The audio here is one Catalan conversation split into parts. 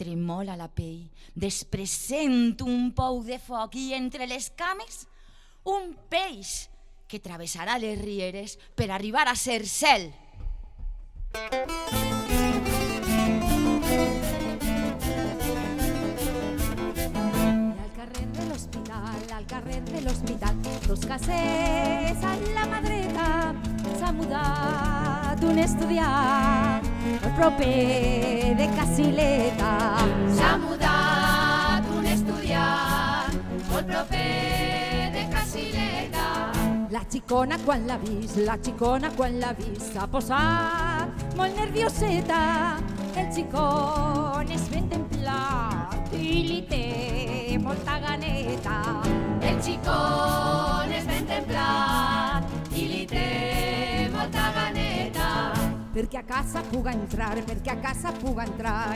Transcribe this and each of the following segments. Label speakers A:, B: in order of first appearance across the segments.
A: tremola la pell, després sento un pou de foc i entre les cames un peix que travessarà les rieres per arribar a ser cel.
B: Al carrer de l'hospital, dos casers a la mà dreta, s'ha mudat un estudiant al proper de Casileta.
C: S'ha mudat un estudiant al proper de Casileta.
B: La xicona quan l'ha vist, s'ha posat molt nervioseta. El xicon és ben templat i li té molta ganeta.
C: El xicon és ben templat i li té molta ganeta.
B: Perquè a casa puga entrar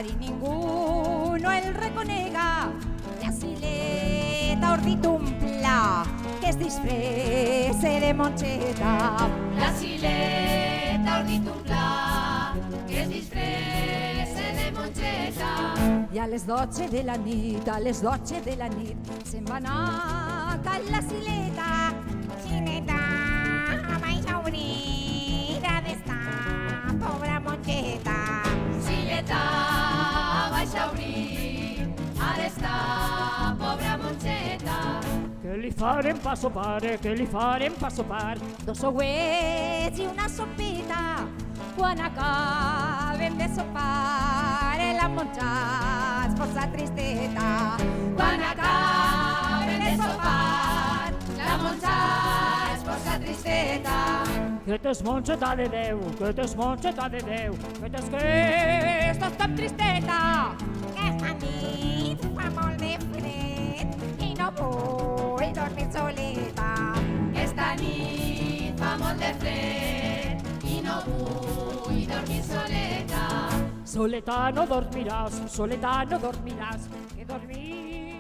B: i ningú no el reconega. La Sileta ha ordit un pla que es disfresse de monxeta.
C: La Sileta ha ordit un pla que es disfresse de monxeta.
B: I a les 12 de la nit, se'n va anar a la Sileta.
D: Xineta, vaig a obrir, ha d'estar, pobra monxeta.
C: Sileta, vaig a obrir, ha d'estar, pobra monxeta.
E: Què li farem pa sopar?
B: Dos ouets i una sopeta. Quan acabem de sopar, la monja es posa tristeta.
C: Quan acabem de sopar, la monja es posa tristeta.
E: Que t'és monxeta de Déu, que t'és
B: Que estàs tan tristeta.
D: Aquesta nit fa molt de fred i no vull dormir soleta.
C: Aquesta nit fa molt de fred i no vull dormir soleta.
E: Soleta no dormiràs, que dormir